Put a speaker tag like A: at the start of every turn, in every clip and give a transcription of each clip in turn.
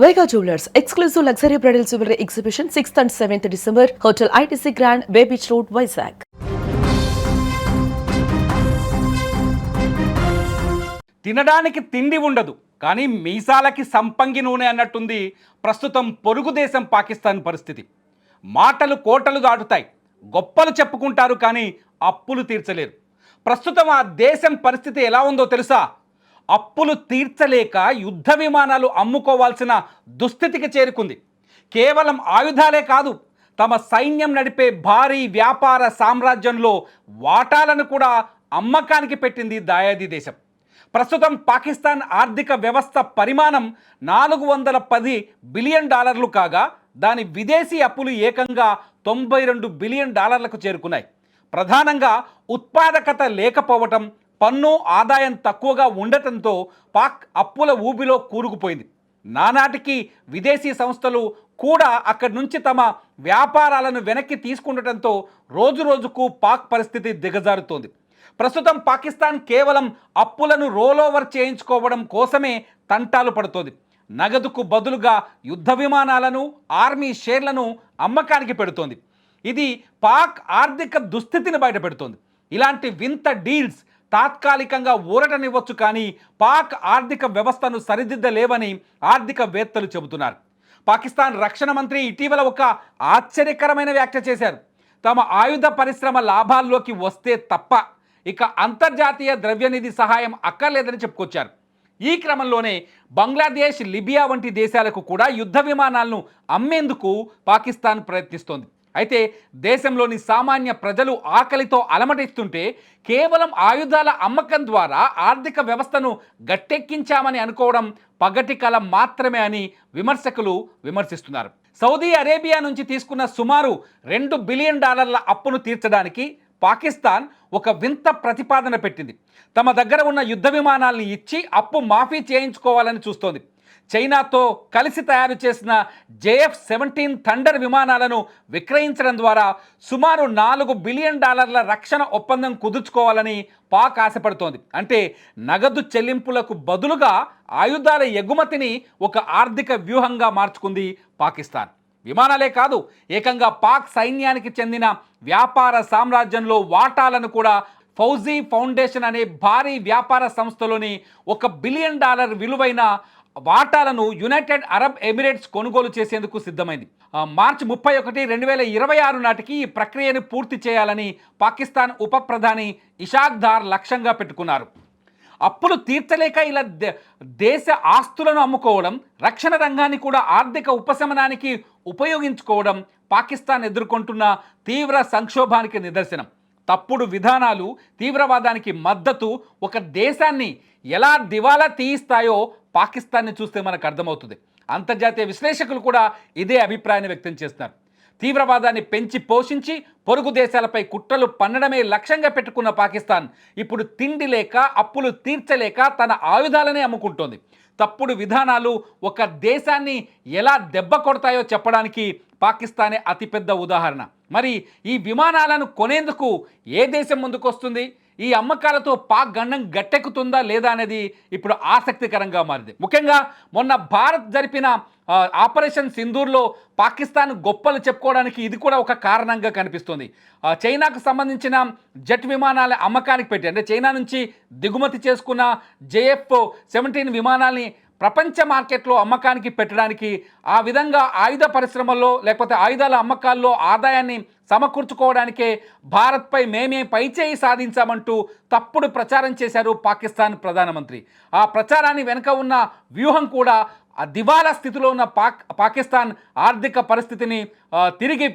A: Vega Jewelers, exclusive luxury bridal jewelry exhibition 6th and 7th December, Hotel ITC Grand, Bay Beach Road, Vizag.
B: తినడానికి తిండి ఉండదు కానీ మీసాలకి సంపంగి నూనె అన్నట్టుంది ప్రస్తుతం పొరుగు దేశం పాకిస్తాన్ పరిస్థితి. మాటలు కోటలు దాటుతాయి, గొప్పలు చెప్పుకుంటారు కానీ అప్పులు తీర్చలేరు. ప్రస్తుతం ఆ దేశం పరిస్థితి ఎలా ఉందో తెలుసా? అప్పులు తీర్చలేక యుద్ధ విమానాలు అమ్ముకోవాల్సిన దుస్థితికి చేరుకుంది. కేవలం ఆయుధాలే కాదు, తమ సైన్యం నడిపే భారీ వ్యాపార సామ్రాజ్యంలో వాటాలను కూడా అమ్మకానికి పెట్టింది దాయాది దేశం. ప్రస్తుతం పాకిస్తాన్ ఆర్థిక వ్యవస్థ పరిమాణం $410 బిలియన్ కాగా దాని విదేశీ అప్పులు ఏకంగా $92 బిలియన్ చేరుకున్నాయి. ప్రధానంగా ఉత్పాదకత లేకపోవటం, పన్ను ఆదాయం తక్కువగా ఉండటంతో పాక్ అప్పుల ఊబిలో కూరుకుపోయింది. నానాటికి విదేశీ సంస్థలు కూడా అక్కడి నుంచి తమ వ్యాపారాలను వెనక్కి తీసుకుండటంతో రోజురోజుకు పాక్ పరిస్థితి దిగజారుతోంది. ప్రస్తుతం పాకిస్తాన్ కేవలం అప్పులను రోలోవర్ చేయించుకోవడం కోసమే తంటాలు పడుతోంది. నగదుకు బదులుగా యుద్ధ విమానాలను, ఆర్మీ షేర్లను అమ్మకానికి పెడుతోంది. ఇది పాక్ ఆర్థిక దుస్థితిని బయటపెడుతోంది. ఇలాంటి వింత డీల్స్ తాత్కాలికంగా ఊరటనివ్వచ్చు కానీ పాక్ ఆర్థిక వ్యవస్థను సరిదిద్దలేవని ఆర్థికవేత్తలు చెబుతున్నారు. పాకిస్తాన్ రక్షణ మంత్రి ఇటీవల ఒక ఆశ్చర్యకరమైన వ్యాఖ్య చేశారు. తమ ఆయుధ పరిశ్రమ లాభాల్లోకి వస్తే తప్ప ఇక అంతర్జాతీయ ద్రవ్యనిధి సహాయం అక్కర్లేదని చెప్పుకొచ్చారు. ఈ క్రమంలోనే బంగ్లాదేశ్, లిబియా వంటి దేశాలకు కూడా యుద్ధ విమానాలను అమ్మేందుకు పాకిస్తాన్ ప్రయత్నిస్తోంది. అయితే దేశంలోని సామాన్య ప్రజలు ఆకలితో అలమటిస్తుంటే కేవలం ఆయుధాల అమ్మకం ద్వారా ఆర్థిక వ్యవస్థను గట్టెక్కించామని అనుకోవడం పగటి కల మాత్రమే అని విమర్శకులు విమర్శిస్తున్నారు. సౌదీ అరేబియా నుంచి తీసుకున్న సుమారు $2 బిలియన్ అప్పును తీర్చడానికి పాకిస్తాన్ ఒక వింత ప్రతిపాదన పెట్టింది. తమ దగ్గర ఉన్న యుద్ధ విమానాలను ఇచ్చి అప్పు మాఫీ చేయించుకోవాలని చూస్తోంది. చైనాతో కలిసి తయారు చేసిన JF-17 థండర్ విమానాలను విక్రయించడం ద్వారా సుమారు $4 బిలియన్ రక్షణ ఒప్పందం కుదుర్చుకోవాలని పాక్ ఆశపడుతోంది. అంటే నగదు చెల్లింపులకు బదులుగా ఆయుధాల ఎగుమతిని ఒక ఆర్థిక వ్యూహంగా మార్చుకుంది పాకిస్తాన్. విమానాలే కాదు, ఏకంగా పాక్ సైన్యానికి చెందిన వ్యాపార సామ్రాజ్యంలో వాటాలను కూడా ఫౌజీ ఫౌండేషన్ అనే భారీ వ్యాపార సంస్థలోని $1 బిలియన్ విలువైన వాటాలను యునైటెడ్ అరబ్ ఎమిరేట్స్ కొనుగోలు చేసేందుకు సిద్ధమైంది. మార్చి 31, 2026 నాటికి ఈ ప్రక్రియను పూర్తి చేయాలని పాకిస్తాన్ ఉప ప్రధాని ఇషాక్ దార్ లక్ష్యంగా పెట్టుకున్నారు. అప్పులు తీర్చలేక ఇలా దేశ ఆస్తులను అమ్ముకోవడం, రక్షణ రంగాన్ని కూడా ఆర్థిక ఉపశమనానికి ఉపయోగించుకోవడం పాకిస్తాన్ ఎదుర్కొంటున్న తీవ్ర సంక్షోభానికి నిదర్శనం. తప్పుడు విధానాలు, తీవ్రవాదానికి మద్దతు ఒక దేశాన్ని ఎలా దివాలా తీయిస్తాయో పాకిస్తాన్ని చూస్తే మనకు అర్థమవుతుంది. అంతర్జాతీయ విశ్లేషకులు కూడా ఇదే అభిప్రాయాన్ని వ్యక్తం చేస్తున్నారు. తీవ్రవాదాన్ని పెంచి పోషించి పొరుగు దేశాలపై కుట్రలు పన్నడమే లక్ష్యంగా పెట్టుకున్న పాకిస్తాన్ ఇప్పుడు తిండి లేక, అప్పులు తీర్చలేక తన ఆయుధాలనే అమ్ముకుంటోంది. తప్పుడు విధానాలు ఒక దేశాన్ని ఎలా దెబ్బ కొడతాయో చెప్పడానికి పాకిస్తానే అతిపెద్ద ఉదాహరణ. మరి ఈ విమానాలను కొనేందుకు ఏ దేశం ముందుకు వస్తుంది? ఈ అమ్మకాలతో పాక్ గండం గట్టెక్కుతుందా లేదా అనేది ఇప్పుడు ఆసక్తికరంగా మారింది. ముఖ్యంగా మొన్న భారత్ జరిపిన ఆపరేషన్ సింధూర్లో పాకిస్తాన్ గొప్పలు చెప్పుకోవడానికి ఇది కూడా ఒక కారణంగా కనిపిస్తుంది. చైనాకు సంబంధించిన జెట్ విమానాల అమ్మకానికి పెట్టి, అంటే చైనా నుంచి దిగుమతి చేసుకున్న JF-17 విమానాల్ని ప్రపంచ మార్కెట్లో అమ్మకానికి పెట్టడానికి, ఆ విధంగా ఆయుధ పరిశ్రమల్లో లేకపోతే ఆయుధాల అమ్మకాల్లో ఆదాయాన్ని సమకూర్చుకోవడానికే భారత్పై మేమే పైచేయి సాధించామంటూ తప్పుడు ప్రచారం చేశారు పాకిస్తాన్ ప్రధానమంత్రి. ఆ ప్రచారాన్ని వెనుక ఉన్న వ్యూహం కూడా దివాలా స్థితిలో ఉన్న పాకిస్తాన్ ఆర్థిక పరిస్థితిని తిరిగి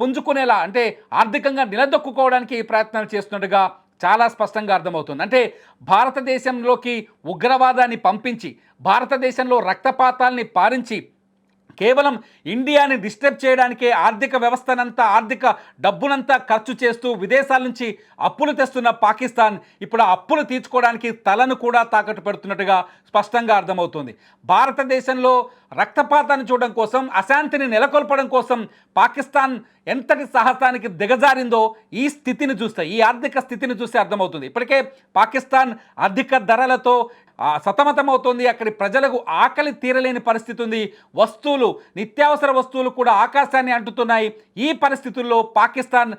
B: పుంజుకునేలా, అంటే ఆర్థికంగా నిలదొక్కుకోవడానికి ప్రయత్నాలు చేస్తున్నట్టుగా చాలా స్పష్టంగా అర్థమవుతుంది. అంటే భారతదేశంలోకి ఉగ్రవాదాన్ని పంపించి, భారతదేశంలో రక్తపాతాల్ని పారించి, కేవలం ఇండియాని డిస్టర్బ్ చేయడానికే ఆర్థిక వ్యవస్థనంతా, ఆర్థిక డబ్బునంతా ఖర్చు చేస్తూ విదేశాల నుంచి అప్పులు తెస్తున్న పాకిస్తాన్ ఇప్పుడు ఆ అప్పులు తీర్చుకోవడానికి తలను కూడా తాకట్టు పెడుతున్నట్టుగా స్పష్టంగా అర్థమవుతుంది. భారతదేశంలో రక్తపాతాన్ని చూడడం కోసం, అశాంతిని నెలకొల్పడం కోసం పాకిస్తాన్ ఎంతటి సాహసానికి దిగజారిందో ఈ స్థితిని చూస్తే, ఈ ఆర్థిక స్థితిని చూస్తే అర్థమవుతుంది. ఇప్పటికే పాకిస్తాన్ అధిక ధరలతో సతమతమవుతోంది. అక్కడి ప్రజలకు ఆకలి తీరలేని పరిస్థితి ఉంది. వస్తువులు, నిత్యావసర వస్తువులు కూడా ఆకాశాన్ని అంటుతున్నాయి. ఈ పరిస్థితుల్లో పాకిస్తాన్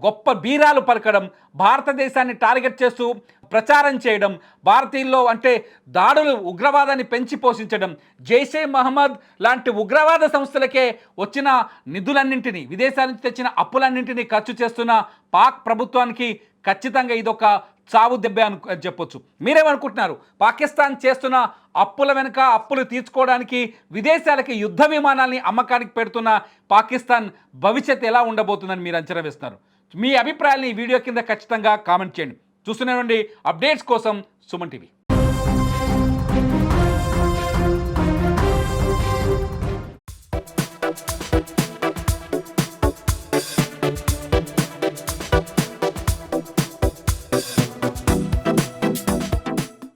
B: గొప్ప బీరాలు పలకడం, భారతదేశాన్ని టార్గెట్ చేస్తూ ప్రచారం చేయడం, భారతీయుల్లో అంటే దాడులు, ఉగ్రవాదాన్ని పెంచి పోషించడం, జైషే మహమ్మద్ లాంటి ఉగ్రవాద సంస్థలకే వచ్చిన నిధులన్నింటినీ, విదేశాల నుంచి తెచ్చిన అప్పులన్నింటినీ ఖర్చు చేస్తున్న పాక్ ప్రభుత్వానికి ఖచ్చితంగా ఇదొక చావు దెబ్బ అని చెప్పొచ్చు. మీరేమనుకుంటున్నారు? పాకిస్తాన్ చేస్తున్న అప్పుల వెనుక, అప్పులు తీర్చుకోవడానికి విదేశాలకి యుద్ధ విమానాల్ని అమ్మకానికి పెడుతున్న పాకిస్తాన్ భవిష్యత్ ఎలా ఉండబోతుందని మీరు అంచనా వేస్తున్నారు? మీ అభిప్రాయాన్ని ఈ వీడియో కింద ఖచ్చితంగా కామెంట్ చేయండి. చూస్తూనే ఉండండి అప్డేట్స్ కోసం సుమన్ టీవీ.